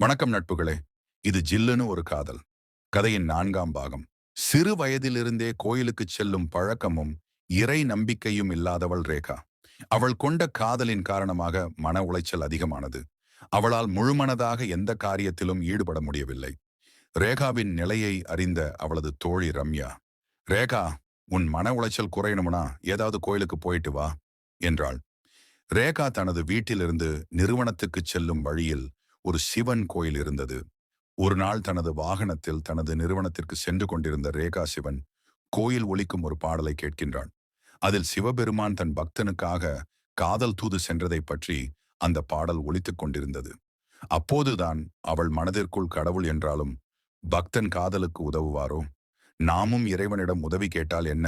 வணக்கம் நட்புகளே. இது ஜில்லுன்னு ஒரு காதல் கதையின் 4ஆம் பாகம். சிறு வயதிலிருந்தே கோயிலுக்குச் செல்லும் பழக்கமும் இறை நம்பிக்கையும் இல்லாதவள் ரேகா. அவள் கொண்ட காதலின் காரணமாக மன உளைச்சல் அதிகமானது. அவளால் முழுமனதாக எந்த காரியத்திலும் ஈடுபட முடியவில்லை. ரேகாவின் நிலையை அறிந்த அவளது தோழி ரம்யா, "ரேகா, உன் மன உளைச்சல் குறையணும்னா ஏதாவது கோயிலுக்கு போயிட்டு வா" என்றாள். ரேகா தனது வீட்டிலிருந்து நிறுவனத்துக்குச் செல்லும் வழியில் ஒரு சிவன் கோயில் இருந்தது. ஒரு நாள் தனது வாகனத்தில் தனது நிறுவனத்திற்கு சென்று கொண்டிருந்த ரேகா சிவன் கோயில் ஒலிக்கும் ஒரு பாடலை கேட்கின்றாள். அதில் சிவபெருமான் தன் பக்தனுக்காக காதல் தூது சென்றதை பற்றி அந்த பாடல் ஒலித்துக் கொண்டிருந்தது. அப்போதுதான் அவள் மனதிற்குள் கடவுள் என்றாலும் பக்தன் காதலுக்கு உதவுவாரோ, நாமும் இறைவனிடம் உதவி கேட்டால் என்ன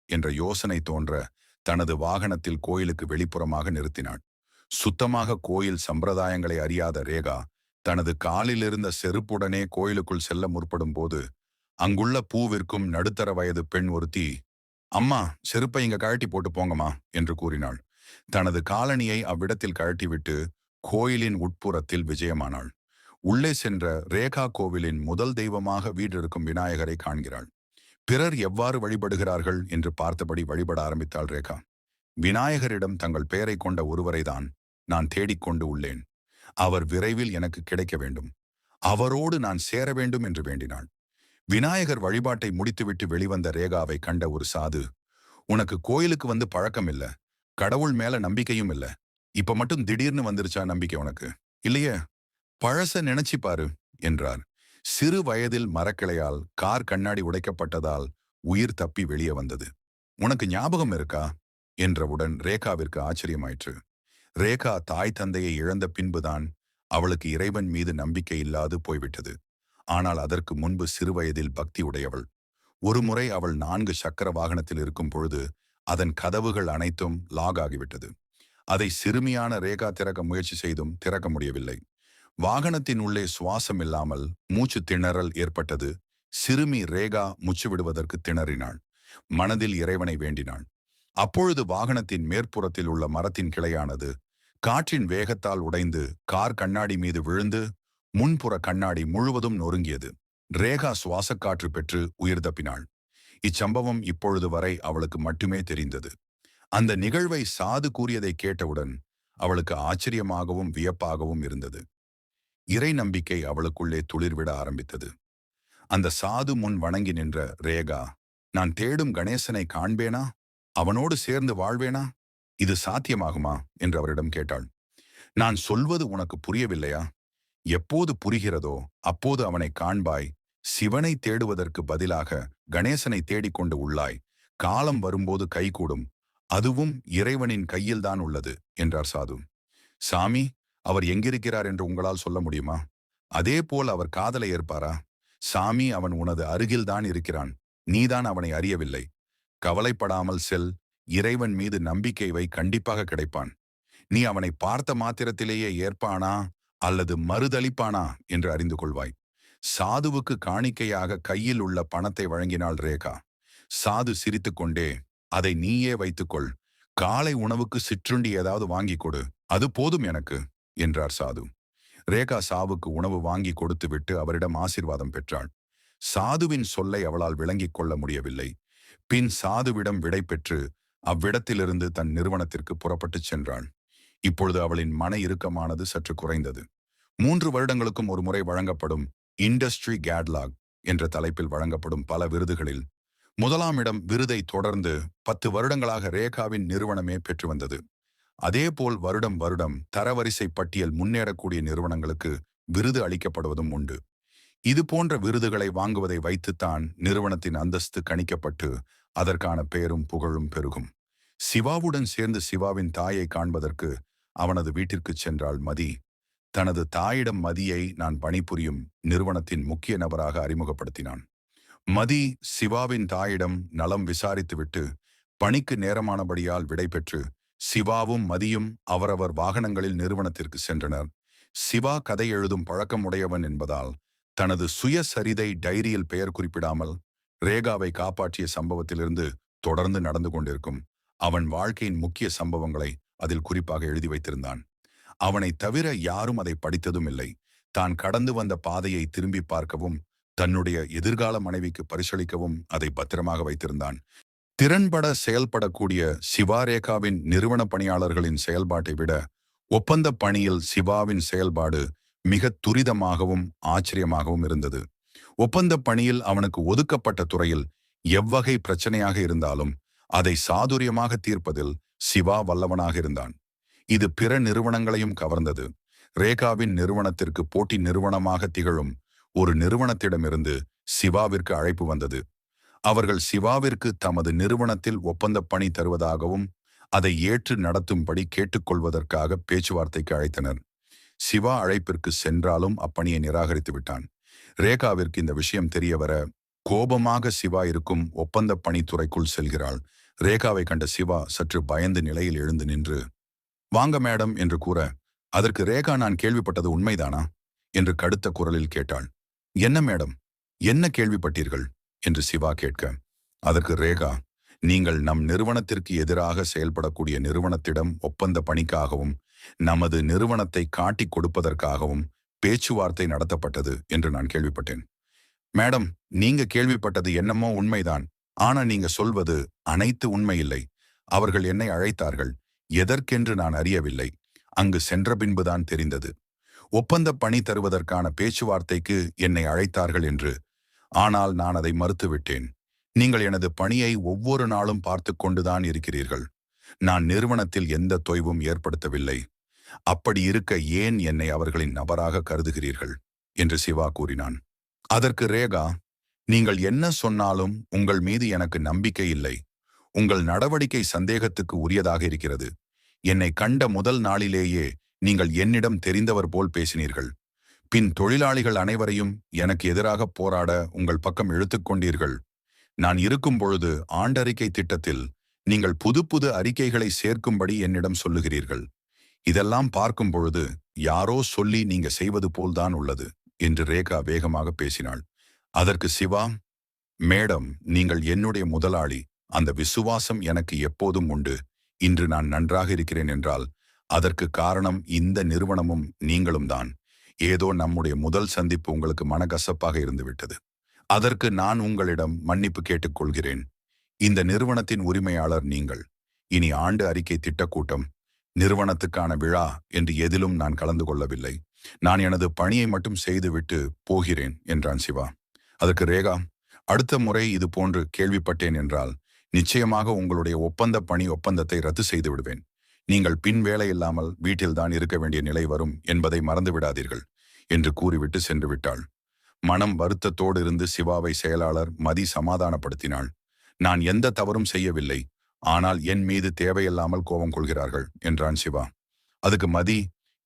என்ற யோசனை தோன்ற தனது வாகனத்தில் கோயிலுக்கு வெளிப்புறமாக நிறுத்தினாள். சுத்தமாக கோயில் சம்பிரதாயங்களை அறியாத ரேகா தனது காலில் இருந்த செருப்புடனே கோயிலுக்குள் செல்ல முற்படும் போது, அங்குள்ள பூவிற்கும் நடுத்தர வயது பெண் ஒருத்தி, "அம்மா, செருப்பை இங்க கழட்டி போட்டு போங்கம்மா" என்று கூறினாள். தனது காலணியை அவ்விடத்தில் கழட்டிவிட்டு கோயிலின் உட்புறத்தில் விஜயமானாள். உள்ளே சென்ற ரேகா கோவிலின் முதல் தெய்வமாக வீற்றிருக்கும் விநாயகரை காண்கிறாள். பிறர் எவ்வாறு வழிபடுகிறார்கள் என்று பார்த்தபடி வழிபட ஆரம்பித்தாள் ரேகா. விநாயகரிடம் தங்கள் பெயரை கொண்ட ஒருவரைதான் நான் தேடிக்கொண்டு உள்ளேன். அவர் விரைவில் எனக்கு கிடைக்க வேண்டும். அவரோடு நான் சேர வேண்டும் என்று வேண்டினாள். விநாயகர் வழிபாட்டை முடித்துவிட்டு வெளிவந்த ரேகாவை கண்ட ஒரு சாது, "உனக்கு கோயிலுக்கு வந்து பழக்கம் இல்ல, கடவுள் மேல நம்பிக்கையும் இல்ல. இப்ப மட்டும் திடீர்னு வந்துருச்சா நம்பிக்கை உனக்கு? இல்லையே, பழச நினைச்சு பாரு" என்றார். சிறு வயதில் மரக்கிளையால் கார் கண்ணாடி உடைக்கப்பட்டதால் உயிர் தப்பி வெளியே வந்தது. "உனக்கு ஞாபகம் இருக்கா?" என்றவுடன் ரேகாவிற்கு ஆச்சரியமாயிற்று. ரேகா தாய் தந்தையை இழந்த பின்புதான் அவளுக்கு இறைவன் மீது நம்பிக்கை இல்லாது போய்விட்டது. ஆனால் அதற்கு முன்பு சிறுவயதில் பக்தி உடையவள். ஒருமுறை அவள் 4 சக்கர வாகனத்தில் இருக்கும் பொழுது அதன் கதவுகள் அனைத்தும் லாக் ஆகிவிட்டது. அதை சிறுமியான ரேகா திறக்க முயற்சி செய்தும் திறக்க முடியவில்லை. வாகனத்தின் உள்ளே சுவாசம் இல்லாமல் மூச்சு திணறல் ஏற்பட்டது. சிறுமி ரேகா மூச்சு விடுவதற்கு திணறினாள். மனதில் இறைவனை வேண்டினாள். அப்பொழுது வாகனத்தின் மேற்புறத்தில் உள்ள மரத்தின் கிளையானது காற்றின் வேகத்தால் உடைந்து கார் கண்ணாடி மீது விழுந்து முன்புற கண்ணாடி முழுவதும் நொறுங்கியது. ரேகா சுவாசக்காற்று பெற்று உயிர் தப்பினாள். இச்சம்பவம் இப்பொழுது வரை அவளுக்கு மட்டுமே தெரிந்தது. அந்த நிகழ்வை சாது கூறியதை கேட்டவுடன் அவளுக்கு ஆச்சரியமாகவும் வியப்பாகவும் இருந்தது. இறை நம்பிக்கை அவளுக்குள்ளே துளிர்விட ஆரம்பித்தது. அந்த சாது முன் வணங்கி நின்ற ரேகா, "நான் தேடும் கணேசனை காண்பேனா? அவனோடு சேர்ந்து வாழ்வேனா? இது சாத்தியமாகுமா?" என்று அவரிடம் கேட்டாள். "நான் சொல்வது உனக்கு புரியவில்லையா? எப்போது புரிகிறதோ அப்போது அவனை காண்பாய். சிவனை தேடுவதற்கு பதிலாக கணேசனை தேடிக்கொண்டு உள்ளாய். காலம் வரும்போது கைகூடும். அதுவும் இறைவனின் கையில்தான் உள்ளது" என்றார் சாது. "சாமி, அவர் எங்கிருக்கிறார் என்று உங்களால் சொல்ல முடியுமா? அதே போல் அவர் காதலை ஏற்பாரா? சாமி, அவன் உனது அருகில்தான் இருக்கிறான். நீதான் அவனை அறியவில்லை. கவலைப்படாமல் செல். இறைவன் மீது நம்பிக்கை வை, கண்டிப்பாக கிடைப்பான். நீ அவனை பார்த்த மாத்திரத்திலேயே ஏற்பானா அல்லது மறுதளிப்பானா என்று அறிந்து கொள்வாய்." சாதுவுக்கு காணிக்கையாக கையில் உள்ள பணத்தை வழங்கினாள் ரேகா. சாது சிரித்துக்கொண்டே, "அதை நீயே வைத்துக்கொள். காலை உணவுக்கு சிற்றுண்டி ஏதாவது வாங்கி கொடு. அது போதும் எனக்கு" என்றார் சாது. ரேகா சாவுக்கு உணவு வாங்கி கொடுத்துவிட்டு அவரிடம் ஆசீர்வாதம் பெற்றாள். சாதுவின் சொல்லை அவளால் விளங்கிக் கொள்ள முடியவில்லை. பின் சாதுவிடம் விடை பெற்று அவ்விடத்திலிருந்து தன் நிறுவனத்திற்கு புறப்பட்டுச் சென்றாள். இப்பொழுது அவளின் மன இறுக்கமானது சற்று குறைந்தது. 3 வருடங்களுக்கும் ஒரு முறை வழங்கப்படும் இண்டஸ்ட்ரி கேட்லாக் என்ற தலைப்பில் வழங்கப்படும் பல விருதுகளில் 1ஆம் இடம் விருதை தொடர்ந்து 10 வருடங்களாக ரேகாவின் நிறுவனமே பெற்று வந்தது. அதேபோல் வருடம் வருடம் தரவரிசை பட்டியல் முன்னேறக்கூடிய நிறுவனங்களுக்கு விருது அளிக்கப்படுவதும் உண்டு. இது போன்ற விருதுகளை வாங்குவதை வைத்துத்தான் நிறுவனத்தின் அந்தஸ்து கணிக்கப்பட்டு அதற்கான பெயரும் புகழும் பெருகும். சிவாவுடன் சேர்ந்து சிவாவின் தாயை காண்பதற்கு அவனது வீட்டிற்கு சென்றாள் மதி. தனது தாயிடம் மதியை நான் பணிபுரியும் நிறுவனத்தின் முக்கிய நபராக அறிமுகப்படுத்தினான். மதி சிவாவின் தாயிடம் நலம் விசாரித்துவிட்டு பணிக்கு நேரமானபடியால் விடைபெற்று சிவாவும் மதியும் அவரவர் வாகனங்களில் நிறுவனத்திற்கு சென்றனர். சிவா கதை எழுதும் பழக்கம் உடையவன் என்பதால் தனது சுயசரிதை டைரியில் பெயர் குறிப்பிடாமல் ரேகாவை காப்பாற்றிய சம்பவத்திலிருந்து தொடர்ந்து நடந்து கொண்டிருக்கும் அவன் வாழ்க்கையின் முக்கிய சம்பவங்களை அதில் குறிப்பாக எழுதி வைத்திருந்தான். அவனை தவிர யாரும் அதை படித்ததும் இல்லை. தான் கடந்து வந்த பாதையை திரும்பி பார்க்கவும் தன்னுடைய எதிர்கால மனைவிக்கு பரிசளிக்கவும் அதை பத்திரமாக வைத்திருந்தான். திறன்பட செயல்படக்கூடிய சிவாரேகாவின் நிறுவன பணியாளர்களின் செயல்பாட்டை விட ஒப்பந்த பணியில் சிவாவின் செயல்பாடு மிக துரிதமாகவும் ஆச்சரியமாகவும் இருந்தது. ஒப்பந்த பணியில் அவனுக்கு ஒதுக்கப்பட்ட துறையில் எவ்வகை பிரச்சனையாக இருந்தாலும் அதை சாதுரியமாக தீர்ப்பதில் சிவா வல்லவனாக இருந்தான். இது பிற நிறுவனங்களையும் கவர்ந்தது. ரேகாவின் நிறுவனத்திற்கு போட்டி நிறுவனமாக திகழும் ஒரு நிறுவனத்திடமிருந்து சிவாவிற்கு அழைப்பு வந்தது. அவர்கள் சிவாவிற்கு தமது நிறுவனத்தில் ஒப்பந்த பணி தருவதாகவும் அதை ஏற்று நடத்தும்படி கேட்டுக்கொள்வதற்காக பேச்சுவார்த்தைக்கு அழைத்தனர். சிவா அழைப்பிற்கு சென்றாலும் அப்பணியை நிராகரித்து விட்டான். ரேகாவிற்கு இந்த விஷயம் தெரியவர கோபமாக சிவா இருக்கும் ஒப்பந்த பணித்துறைக்குள் செல்கிறாள். ரேகாவை கண்ட சிவா சற்று பயந்து நிலையில் எழுந்து நின்று, "வாங்க மேடம்" என்று கூற, அதற்கு ரேகா, "நான் கேள்விப்பட்டது உண்மைதானா?" என்று கடுத்த குரலில் கேட்டாள். "என்ன மேடம், என்ன கேள்விப்பட்டீர்கள்?" என்று சிவா கேட்க, அதற்கு ரேகா, "நீங்கள் நம் நிறுவனத்திற்கு எதிராக செயல்படக்கூடிய நிறுவனத்திடம் ஒப்பந்த பணிக்காகவும் நமது நிறுவனத்தை காட்டிக் கொடுப்பதற்காகவும் பேச்சுவார்த்தை நடத்தப்பட்டது என்று நான் கேள்விப்பட்டேன்." "மேடம், நீங்க கேள்விப்பட்டது என்னமோ உண்மைதான். ஆனா நீங்க சொல்வது அனைத்து உண்மையில்லை. அவர்கள் என்னை அழைத்தார்கள். எதற்கென்று நான் அறியவில்லை. அங்கு சென்ற பின்புதான் தெரிந்தது. ஒப்பந்த பணி தருவதற்கான பேச்சுவார்த்தைக்கு என்னை அழைத்தார்கள் என்று. ஆனால் நான் அதை மறுத்துவிட்டேன். நீங்கள் எனது பணியை ஒவ்வொரு நாளும் பார்த்து கொண்டுதான் இருக்கிறீர்கள். நான் நிறுவனத்தில் எந்த தொய்வும் ஏற்படுத்தவில்லை. அப்படி இருக்க ஏன் என்னை அவர்களின் நபராக கருதுகிறீர்கள்?" என்று சிவா கூறினான். அதற்கு ரேகா, "நீங்கள் என்ன சொன்னாலும் உங்கள் மீது எனக்கு நம்பிக்கை இல்லை. உங்கள் நடவடிக்கை சந்தேகத்துக்கு உரியதாக இருக்கிறது. என்னை கண்ட முதல் நாளிலேயே நீங்கள் என்னிடம் தெரிந்தவர் போல் பேசினீர்கள். பின் தொழிலாளிகள் அனைவரையும் எனக்கு எதிராக போராட உங்கள் பக்கம் இழுத்துக்கொண்டீர்கள். நான் இருக்கும் பொழுது ஆண்டறிக்கை திட்டத்தில் நீங்கள் புது புது அறிக்கைகளை சேர்க்கும்படி என்னிடம் சொல்லுகிறீர்கள். இதெல்லாம் பார்க்கும் பொழுது யாரோ சொல்லி நீங்க செய்வது போல்தான் உள்ளது" என்று ரேகா வேகமாக பேசினாள். அதற்கு சிவா, "மேடம், நீங்கள் என்னுடைய முதலாளி. அந்த விசுவாசம் எனக்கு எப்போதும் உண்டு. இன்று நான் நன்றாக இருக்கிறேன் என்றால் அதற்கு காரணம் இந்த நிறுவனமும் நீங்களும் தான். ஏதோ நம்முடைய முதல் சந்திப்பு உங்களுக்கு மனக்கசப்பாக இருந்துவிட்டது. அதற்கு நான் உங்களிடம் மன்னிப்பு கேட்டுக்கொள்கிறேன். இந்த நிறுவனத்தின் உரிமையாளர் நீங்கள். இனி ஆண்டு அறிக்கை திட்டக்கூட்டம், நிறுவனத்துக்கான விழா என்று எதிலும் நான் கலந்து கொள்ளவில்லை. நான் எனது பணியை மட்டும் செய்துவிட்டு போகிறேன்" என்றான் சிவா. அதற்கு ரேகா, "அடுத்த முறை இது போன்று கேள்விப்பட்டேன் என்றால் நிச்சயமாக உங்களுடைய ஒப்பந்தத்தை ரத்து செய்து விடுவேன். நீங்கள் பின் வேலை இல்லாமல் வீட்டில்தான் இருக்க வேண்டிய நிலை வரும் என்பதை மறந்து விடாதீர்கள்" என்று கூறிவிட்டு சென்று விட்டாள். மனம் வருத்தத்தோடு இருந்து சிவாவை செயலாளர் மதி சமாதானப்படுத்தினாள். "நான் எந்த தவறும் செய்யவில்லை. ஆனால் என் மீது தேவையில்லாமல் கோபம் கொள்கிறார்கள்" என்றான் சிவா. அதுக்கு மதி,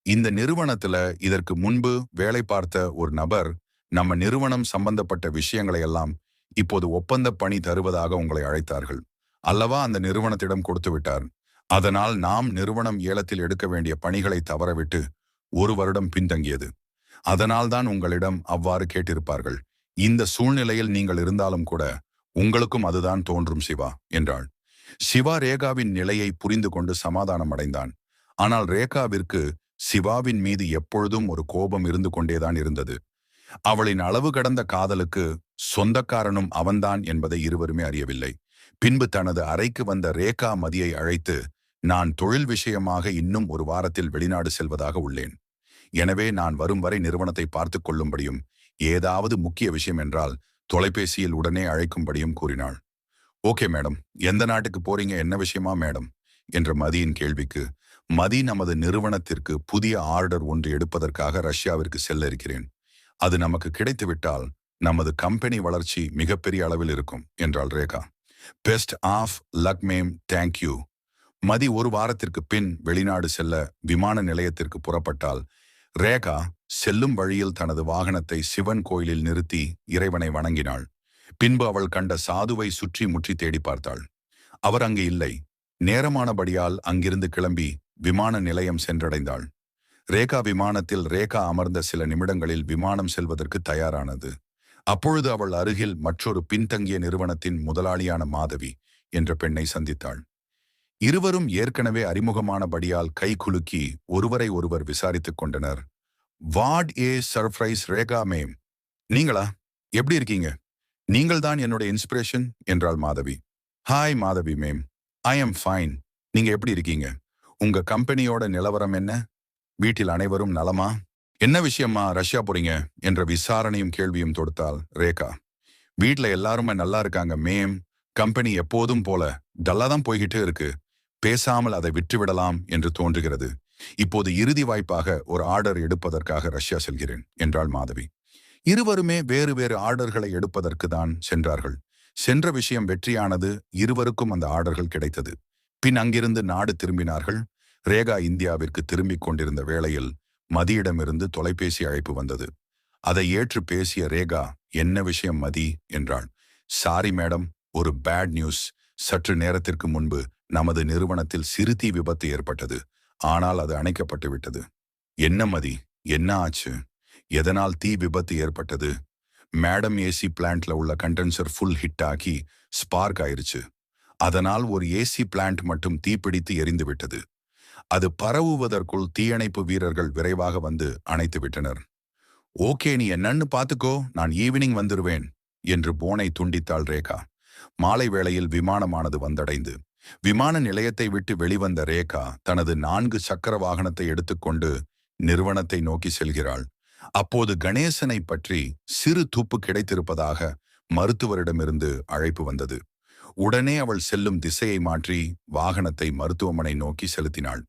"இந்த நிறுவனத்துல இதற்கு முன்பு வேலை பார்த்த ஒரு நபர் நம்ம நிறுவனம் சம்பந்தப்பட்ட விஷயங்களை எல்லாம் இப்போது ஒப்பந்த பணி தருவதாக உங்களை அழைத்தார்கள் அல்லவா? அந்த நிறுவனத்திடம் கொடுத்து விட்டார். அதனால் நாம் நிறுவனம் ஏலத்தில் எடுக்க வேண்டிய பணிகளை தவறவிட்டு 1 வருடம் பின்தங்கியது. அதனால்தான் உங்களிடம் அவ்வாறு கேட்டிருப்பார்கள். இந்த சூழ்நிலையில் நீங்கள் இருந்தாலும் கூட உங்களுக்கும் அதுதான் தோன்றும் சிவா" என்றாள். சிவா ரேகாவின் நிலையை புரிந்து கொண்டு சமாதானம் அடைந்தான். ஆனால் ரேகாவிற்கு சிவாவின் மீது எப்பொழுதும் ஒரு கோபம் இருந்து கொண்டேதான் இருந்தது. அவளின் அளவு கடந்த காதலுக்கு சொந்தக்காரனும் அவன்தான் என்பதை இருவருமே அறியவில்லை. பின்பு தனது அறைக்கு வந்த ரேகா மதியை அழைத்து, "நான் தொழில் விஷயமாக இன்னும் 1 வாரத்தில் வெளிநாடு செல்வதாக உள்ளேன். எனவே நான் வரும் வரை நிறுவனத்தை பார்த்து கொள்ளும்படியும் ஏதாவது முக்கிய விஷயம் என்றால் தொலைபேசியில் உடனே அழைக்கும்படியும் கூறினாள். "ஓகே மேடம், எந்த நாட்டுக்கு போறீங்க, என்ன விஷயமா மேடம்?" என்ற மதியின் கேள்விக்கு, "மதி, நமது நிறுவனத்திற்கு புதிய ஆர்டர் ஒன்று எடுப்பதற்காக ரஷ்யாவிற்கு செல்ல இருக்கிறேன். அது நமக்கு கிடைத்துவிட்டால் நமது கம்பெனி வளர்ச்சி மிகப்பெரிய அளவில் இருக்கும்" என்றாள் Rekha. "Best of luck ma'am, thank you." மதி 1 வாரத்திற்கு பின் வெளிநாடு செல்ல விமான நிலையத்திற்கு புறப்பட்டால் ரேகா செல்லும் வழியில் தனது வாகனத்தை சிவன் கோயிலில் நிறுத்தி இறைவனை வணங்கினாள். பின்பு அவள் கண்ட சாதுவை சுற்றி முற்றி தேடி பார்த்தாள். அவர் அங்கு இல்லை. நேரமானபடியால் அங்கிருந்து கிளம்பி விமான நிலையம் சென்றடைந்தாள். ரேகா விமானத்தில் ரேகா அமர்ந்த சில நிமிடங்களில் விமானம் செல்வதற்கு தயாரானது. அப்பொழுது அவள் அருகில் மற்றொரு பின்தங்கிய நிறுவனத்தின் முதலாளியான மாதவி என்ற பெண்ணை சந்தித்தாள். இருவரும் ஏற்கனவே அறிமுகமானபடியால் கை குலுக்கி ஒருவரை ஒருவர் விசாரித்துக் கொண்டனர். What A surprise Rekha ma'am. நீங்களா? எப்படி இருக்கீங்க? நீங்கள் தான் என்னோட இன்ஸ்பிரேஷன் என்றாள் Madhavi. Hi Madhavi ma'am. I am fine. நீங்க எப்படி இருக்கீங்க? உங்க கம்பெனியோட நிலவரம் என்ன? வீட்டில் அனைவரும் நலமா? என்ன விஷயமா ரஷ்யா போறீங்க என்ற விசாரணையும் கேள்வியும் தொடுத்தாள் ரேகா. வீட்ல எல்லாருமே நல்லா இருக்காங்க மேம். கம்பெனி எப்போதும் போல டல்லா தான் போய்கிட்டே இருக்கு. பேசாமல் அதை விட்டுவிடலாம் என்று தோன்றுகிறது. இப்போது இறுதி வாய்ப்பாக ஒரு ஆர்டர் எடுப்பதற்காக ரஷ்யா செல்கிறேன் என்றாள் மாதவி. இருவருமே வேறு வேறு ஆர்டர்களை எடுப்பதற்கு தான் சென்றார்கள். சென்ற விஷயம் வெற்றியானது. இருவருக்கும் அந்த ஆர்டர்கள் கிடைத்தது. பின் அங்கிருந்து நாடு திரும்பினார்கள். ரேகா இந்தியாவிற்கு திரும்பிக் கொண்டிருந்த வேளையில் மதியிடமிருந்து தொலைபேசி அழைப்பு வந்தது. அதை ஏற்று பேசிய ரேகா, என்ன விஷயம் மதி என்றாள். சாரி மேடம், ஒரு பேட் நியூஸ். சற்று நேரத்திற்கு முன்பு நமது நிறுவனத்தில் சிறு தீ விபத்து ஏற்பட்டது. ஆனால் அது அணைக்கப்பட்டு விட்டது. என்ன மதி, என்ன ஆச்சு? எதனால் தீ விபத்து ஏற்பட்டது? மேடம், ஏசி பிளான்ட்ல உள்ள கண்டென்சர் ஃபுல் ஹிட் ஆகி ஸ்பார்க் ஆயிருச்சு. அதனால் ஒரு ஏசி பிளான்ட் மட்டும் தீப்பிடித்து எரிந்து விட்டது. அது பரவுவதற்குள் தீயணைப்பு வீரர்கள் விரைவாக வந்து அணைத்து விட்டனர். ஓகே, நீ என்னன்னு பாத்துக்கோ, நான் ஈவினிங் வந்துருவேன் என்று போனை துண்டித்தாள் ரேகா. மாலை வேளையில் விமானமானது வந்தடைந்து விமான நிலையத்தை விட்டு வெளிவந்த ரேகா தனது 4 சக்கர வாகனத்தை எடுத்துக்கொண்டு நிறுவனத்தை நோக்கி செல்கிறாள். அப்போது கணேசனை பற்றி சிறு துப்பு கிடைத்திருப்பதாக மருத்துவரிடமிருந்து அழைப்பு வந்தது. உடனே அவள் செல்லும் திசையை மாற்றி வாகனத்தை மருத்துவமனை நோக்கி செலுத்தினாள்.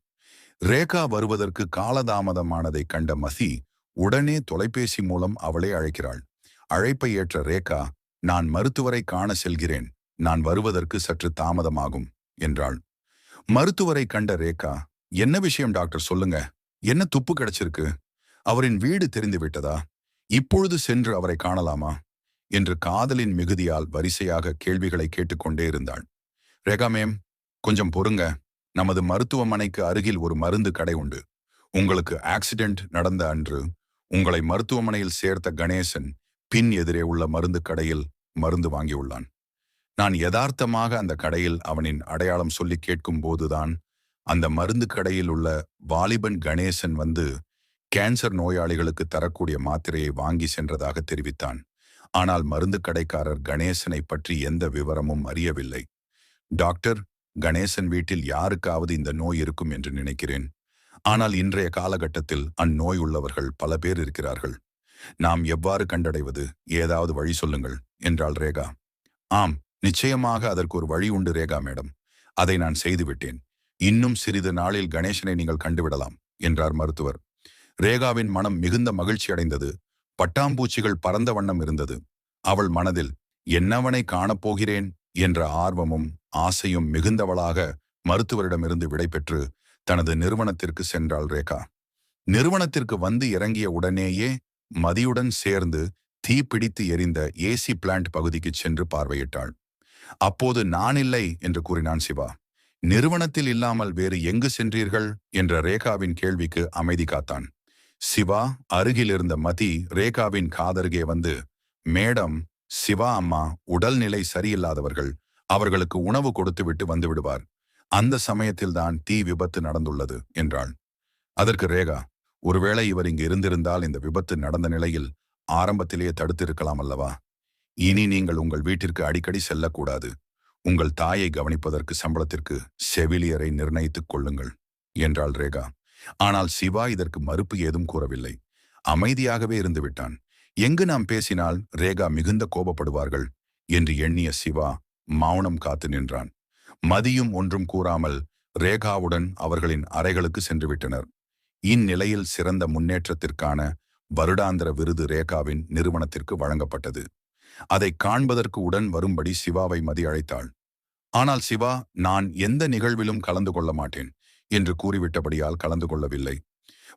ரேகா வருவதற்கு காலதாமதமானதை கண்ட மசி உடனே தொலைபேசி மூலம் அவளை அழைக்கிறாள். அழைப்பை ஏற்ற ரேகா, நான் மருத்துவரை காண செல்கிறேன், நான் வருவதற்கு சற்று தாமதமாகும் என்றாள். மருத்துவரை கண்ட ரேகா, என்ன விஷயம் டாக்டர், சொல்லுங்க. என்ன துப்பு கிடைச்சிருக்கு? அவரின் வீடு தெரிந்து விட்டதா? இப்பொழுது சென்று அவரை காணலாமா என்று காதலின் மிகுதியால் வரிசையாக கேள்விகளை கேட்டுக்கொண்டே இருந்தாள். ரேகா மேம், கொஞ்சம் பொறுங்க. நமது மருத்துவமனைக்கு அருகில் ஒரு மருந்து கடை உண்டு. உங்களுக்கு ஆக்சிடென்ட் நடந்த அன்று உங்களை மருத்துவமனையில் சேர்த்த கணேசன் பின் எதிரே உள்ள மருந்து கடையில் மருந்து வாங்கியுள்ளான். நான் யதார்த்தமாக அந்த கடையில் அவனின் அடையாளம் சொல்லி கேட்கும் போதுதான் அந்த மருந்து கடையில் உள்ள வாலிபன் கணேசன் வந்து கேன்சர் நோயாளிகளுக்கு தரக்கூடிய மாத்திரையை வாங்கி சென்றதாக தெரிவித்தான். ஆனால் மருந்து கடைக்காரர் கணேசனை பற்றி எந்த விவரமும் அறியவில்லை. டாக்டர், கணேசன் வீட்டில் யாருக்காவது இந்த நோய் இருக்கும் என்று நினைக்கிறேன். ஆனால் இன்றைய காலகட்டத்தில் அந்நோய் உள்ளவர்கள் பல பேர் இருக்கிறார்கள். நாம் எவ்வாறு கண்டடைவது? ஏதாவது வழி சொல்லுங்கள் என்றாள் ரேகா. ஆம், நிச்சயமாக அதற்கு ஒரு வழி உண்டு ரேகா மேடம். அதை நான் செய்துவிட்டேன். இன்னும் சிறிது நாளில் கணேசனை நீங்கள் கண்டுவிடலாம் என்றார் மருத்துவர். ரேகாவின் மனம் மிகுந்த மகிழ்ச்சி அடைந்தது. பட்டாம்பூச்சிகள் பறந்த வண்ணம் இருந்தது. அவள் மனதில் என்னவனை காணப்போகிறேன் என்ற ஆர்வமும் ஆசையும் மிகுந்தவளாக மருத்துவரிடமிருந்து விடைபெற்று தனது நிறுவனத்திற்கு சென்றாள் ரேகா. நிறுவனத்திற்கு வந்து இறங்கிய உடனேயே மதியுடன் சேர்ந்து தீப்பிடித்து எரிந்த ஏசி பிளான்ட் பகுதிக்கு சென்று பார்வையிட்டாள். அப்போது நான் இல்லை என்று கூறினான் சிவா. நிறுவனத்தில் இல்லாமல் வேறு எங்கு சென்றீர்கள் என்ற ரேகாவின் கேள்விக்கு அமைதி காத்தான். சிவா அருகில் இருந்த மதி ரேகாவின் காதருகே வந்து, மேடம், சிவா அம்மா உடல்நிலை சரியில்லாதவர்கள், அவர்களுக்கு உணவு கொடுத்துவிட்டு வந்து விடுவார். அந்த சமயத்தில்தான் தீ விபத்து நடந்துள்ளது என்றாள். அதற்கு ரேகா, ஒருவேளை இவர் இங்கு இருந்திருந்தால் இந்த விபத்து நடந்த நிலையில் ஆரம்பத்திலேயே தடுத்திருக்கலாம் அல்லவா? இனி நீங்கள் உங்கள் வீட்டிற்கு அடிக்கடி செல்லக்கூடாது. உங்கள் தாயை கவனிப்பதற்கு சம்பளத்திற்கு செவிலியரை நிர்ணயித்துக் கொள்ளுங்கள் என்றாள் ரேகா. ஆனால் சிவா இதற்கு மறுப்பு ஏதும் கூறவில்லை. அமைதியாகவே இருந்து விட்டான். எங்கு நாம் பேசினால் ரேகா மிகுந்த கோபப்படுவார்கள் என்று எண்ணிய சிவா மௌனம் காத்து நின்றான். மதியும் ஒன்றும் கூறாமல் ரேகாவுடன் அவர்களின் அறைகளுக்கு சென்று விட்டனர். இந்நிலையில் சிறந்த முன்னேற்றத்திற்கான வருடாந்திர விருது ரேகாவின் நிறுவனத்திற்கு வழங்கப்பட்டது. அதை காண்பதற்கு உடன் வரும்படி சிவாவை மதி அழைத்தாள். ஆனால் சிவா, நான் எந்த நிகழ்விலும் கலந்து கொள்ள மாட்டேன் என்று கூறிவிட்டபடியால் கலந்து கொள்ளவில்லை.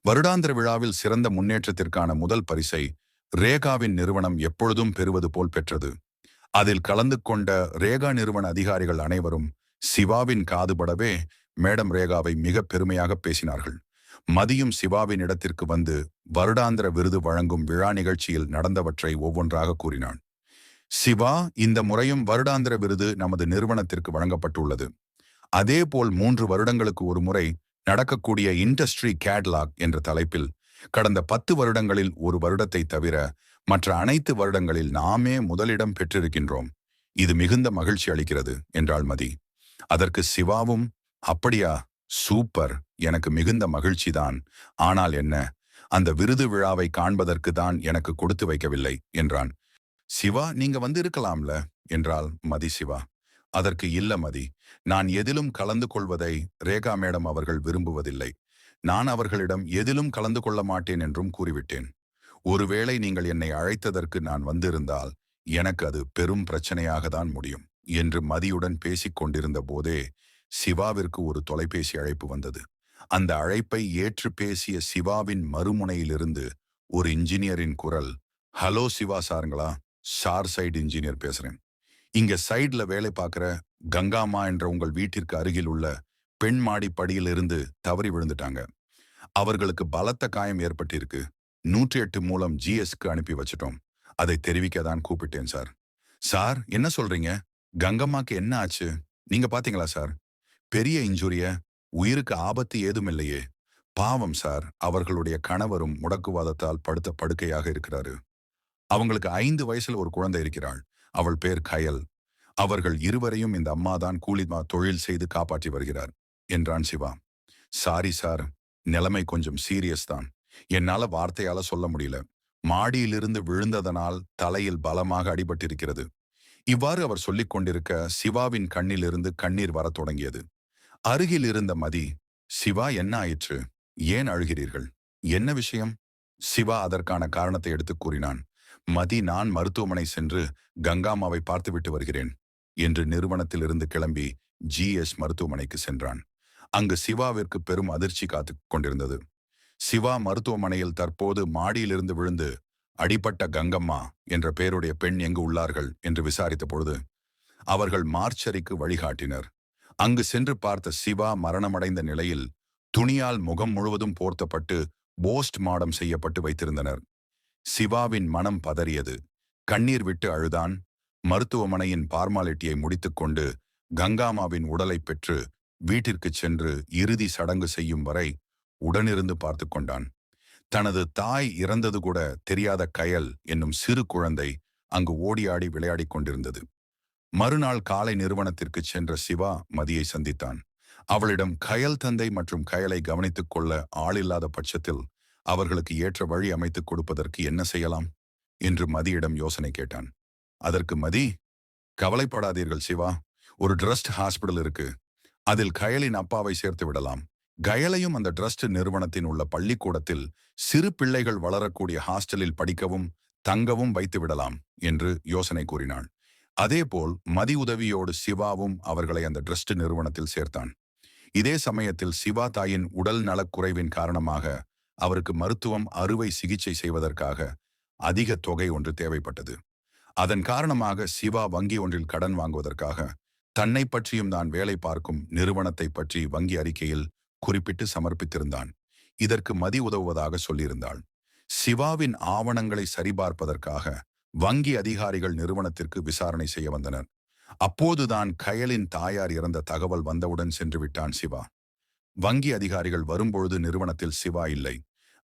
வருடாந்திர விழாவில் சிறந்த முன்னேற்றத்திற்கான முதல் பரிசை ரேகாவின் நிறுவனம் எப்பொழுதும் பெறுவது போல் பெற்றது. அதில் கலந்து கொண்ட ரேகா நிறுவன அதிகாரிகள் அனைவரும் சிவாவின் காதுபடவே மேடம் ரேகாவை மிக பெருமையாக பேசினார்கள். மதியும் சிவாவின் இடத்திற்கு வந்து வருடாந்திர விருது வழங்கும் விழா நிகழ்ச்சியில் நடந்தவற்றை ஒவ்வொன்றாக கூறினான். சிவா, இந்த முறையும் வருடாந்திர விருது நமது நிறுவனத்திற்கு வழங்கப்பட்டுள்ளது. அதேபோல் 3 வருடங்களுக்கு ஒரு முறை நடக்கக்கூடிய இண்டஸ்ட்ரி கேட்லாக் என்ற தலைப்பில் கடந்த 10 வருடங்களில் ஒரு வருடத்தை தவிர மற்ற அனைத்து வருடங்களில் நாமே முதலிடம் பெற்றிருக்கின்றோம். இது மிகுந்த மகிழ்ச்சி அளிக்கிறது என்றாள் மதி. அதற்கு சிவாவும், அப்படியா, சூப்பர், எனக்கு மிகுந்த மகிழ்ச்சிதான். ஆனால் என்ன, அந்த விருது விழாவை காண்பதற்கு தான் எனக்கு கொடுத்து வைக்கவில்லை என்றான். சிவா, நீங்க வந்து இருக்கலாம்ல என்றாள் மதி. சிவா அதற்கு, இல்ல மதி, நான் எதிலும் கலந்து கொள்வதை ரேகா மேடம் அவர்கள் விரும்புவதில்லை. நான் அவர்களிடம் எதிலும் கலந்து கொள்ள மாட்டேன் என்றும் கூறிவிட்டேன். ஒருவேளை நீங்கள் என்னை அழைத்ததற்கு நான் வந்திருந்தால் எனக்கு அது பெரும் பிரச்சனையாக தான் முடியும் என்று மதியுடன் பேசிக் கொண்டிருந்த போதே சிவாவிற்கு ஒரு தொலைபேசி அழைப்பு வந்தது. அந்த அழைப்பை ஏற்று பேசிய சிவாவின் மறுமுனையிலிருந்து ஒரு இன்ஜினியரின் குரல், ஹலோ சிவா சாருங்களா, ஷார் சைடு இன்ஜினியர் பேசுறேன். இங்க சைட்ல வேலை பார்க்குற கங்காமா என்ற உங்கள் வீட்டிற்கு அருகில் உள்ள பெண் மாடி படியிலிருந்து தவறி விழுந்துட்டாங்க. அவர்களுக்கு பலத்த காயம் ஏற்பட்டிருக்கு. 108 மூலம் ஜிஎஸ்க்கு அனுப்பி வச்சிட்டோம். அதை தெரிவிக்க தான் கூப்பிட்டேன் சார். சார், என்ன சொல்றீங்க? கங்கம்மாக்கு என்ன ஆச்சு? நீங்க பாத்தீங்களா சார்? பெரிய இன்ஜுரிய, உயிருக்கு ஆபத்து ஏதும் இல்லையே. பாவம் சார், அவர்களுடைய கணவரும் முடக்குவாதத்தால் படுத்த படுக்கையாக இருக்கிறாரு. அவங்களுக்கு 5 வயசுல ஒரு குழந்தை இருக்கிறாள். அவள் பேர் கயல். அவர்கள் இருவரையும் இந்த அம்மாதான் கூலிமா தொழில் செய்து காப்பாற்றி வருகிறார் என்றான் சிவா. சாரி சார், நிலைமை கொஞ்சம் சீரியஸ் தான். என்னால வார்த்தையால சொல்ல முடியல. மாடியிலிருந்து விழுந்ததனால் தலையில் பலமாக அடிபட்டிருக்கிறது. இவ்வாறு அவர் சொல்லிக் கொண்டிருக்க சிவாவின் கண்ணிலிருந்து கண்ணீர் வரத் தொடங்கியது. அருகில் இருந்த மதி, சிவா, என்ன ஆயிற்று? ஏன் அழுகிறீர்கள்? என்ன விஷயம்? சிவா அதற்கான காரணத்தை எடுத்துக் கூறினான். மதி, நான் மருத்துவமனை சென்று கங்காமாவை பார்த்துவிட்டு வருகிறேன் என்று நிறுவனத்திலிருந்து கிளம்பி ஜிஎஸ் மருத்துவமனைக்கு சென்றான். அங்கு சிவாவிற்கு பெரும் அதிர்ச்சி காத்துக் கொண்டிருந்தது. சிவா மருத்துவமனையில் தற்போது மாடியிலிருந்து விழுந்து அடிபட்ட கங்கம்மா என்ற பெயருடைய பெண் எங்கு உள்ளார்கள் என்று விசாரித்த பொழுது அவர்கள் மார்ச்சரிக்கு வழிகாட்டினர். அங்கு சென்று பார்த்த சிவா மரணமடைந்த நிலையில் துணியால் முகம் முழுவதும் போர்த்தப்பட்டு போஸ்ட் மார்டம் செய்யப்பட்டு வைத்திருந்தனர். சிவாவின் மனம் பதறியது. கண்ணீர் விட்டு அழுதான். மருத்துவமனையின் பார்மாலிட்டியை முடித்துக்கொண்டு கங்காமாவின் உடலை பெற்று வீட்டிற்கு சென்று இறுதி சடங்கு செய்யும் வரை உடனிருந்து பார்த்து கொண்டான். தனது தாய் இறந்தது கூட தெரியாத கயல் என்னும் சிறு குழந்தை அங்கு ஓடியாடி விளையாடிக் கொண்டிருந்தது. மறுநாள் காலை நிறுவனத்திற்கு சென்ற சிவா மதியை சந்தித்தான். அவளிடம் கயல் தந்தை மற்றும் கயலை கவனித்துக் கொள்ள ஆளில்லாத பட்சத்தில் அவர்களுக்கு ஏற்ற வழி அமைத்துக் கொடுப்பதற்கு என்ன செய்யலாம் என்று மதியிடம் யோசனை கேட்டான். அதற்கு மதி, கவலைப்படாதீர்கள் சிவா, ஒரு ட்ரஸ்ட் ஹாஸ்பிடல் இருக்கு. அதில் கயலின் அப்பாவை சேர்த்து விடலாம். கயலையும் அந்த ட்ரஸ்ட் நிறுவனத்தின் உள்ள பள்ளிக்கூடத்தில் சிறு பிள்ளைகள் வளரக்கூடிய ஹாஸ்டலில் படிக்கவும் தங்கவும் வைத்து விடலாம் என்று யோசனை கூறினாள். அதேபோல் மதி உதவியோடு சிவாவும் அவர்களை அந்த ட்ரஸ்ட் நிறுவனத்தில் சேர்த்தான். இதே சமயத்தில் சிவா தாயின் உடல் நலக்குறைவின் காரணமாக அவருக்கு மருத்துவம் அறுவை சிகிச்சை செய்வதற்காக அதிக தொகை ஒன்று தேவைப்பட்டது. அதன் காரணமாக சிவா வங்கி ஒன்றில் கடன் வாங்குவதற்காக தன்னை பற்றியும் தான் வேலை பார்க்கும் நிறுவனத்தை பற்றி வங்கி அறிக்கையில் குறிப்பிட்டு சமர்ப்பித்திருந்தான். இதற்கு மதி உதவுவதாக சொல்லியிருந்தாள். சிவாவின் ஆவணங்களை சரிபார்ப்பதற்காக வங்கி அதிகாரிகள் நிறுவனத்திற்கு விசாரணை செய்ய வந்தனர். அப்போதுதான் கயலின் தாயார் இறந்த தகவல் வந்தவுடன் சென்று விட்டான் சிவா. வங்கி அதிகாரிகள் வரும்பொழுது நிறுவனத்தில் சிவா இல்லை.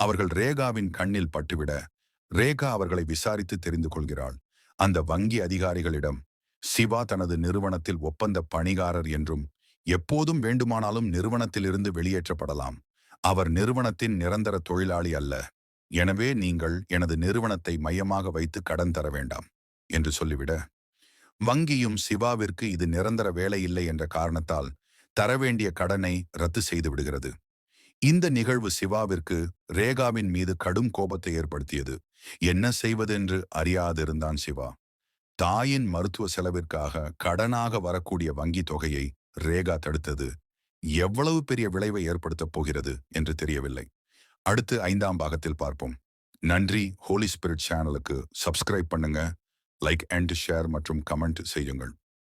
அவர்கள் ரேகாவின் கண்ணில் பட்டுவிட ரேகா அவர்களை விசாரித்து தெரிந்து கொள்கிறாள். அந்த வங்கி அதிகாரிகளிடம் சிவா தனது நிறுவனத்தில் ஒப்பந்த பணிகாரர் என்றும் எப்போதும் வேண்டுமானாலும் நிறுவனத்திலிருந்து வெளியேற்றப்படலாம். அவர் நிறுவனத்தின் நிரந்தர தொழிலாளி அல்ல. எனவே நீங்கள் எனது நிறுவனத்தை மையமாக வைத்து கடன் தர வேண்டாம் என்று சொல்லிவிட, வங்கியும் சிவாவிற்கு இது நிரந்தர வேலை இல்லை என்ற காரணத்தால் தரவேண்டிய கடனை ரத்து செய்து விடுகிறது. இந்த நிகழ்வு சிவாவிற்கு ரேகாவின் மீது கடும் கோபத்தை ஏற்படுத்தியது. என்ன செய்வதென்று அறியாதிருந்தான் சிவா. தாயின் மருத்துவ செலவிற்காக கடனாக வரக்கூடிய வங்கி தொகையை ரேகா தடுத்தது எவ்வளவு பெரிய விளைவை ஏற்படுத்தப் போகிறது என்று தெரியவில்லை. அடுத்து 5ஆம் பாகத்தில் பார்ப்போம். நன்றி. ஹோலி ஸ்பிரிட் சேனலுக்கு சப்ஸ்கிரைப் பண்ணுங்க, லைக் அண்ட் ஷேர் மற்றும் கமெண்ட் செய்யுங்கள்.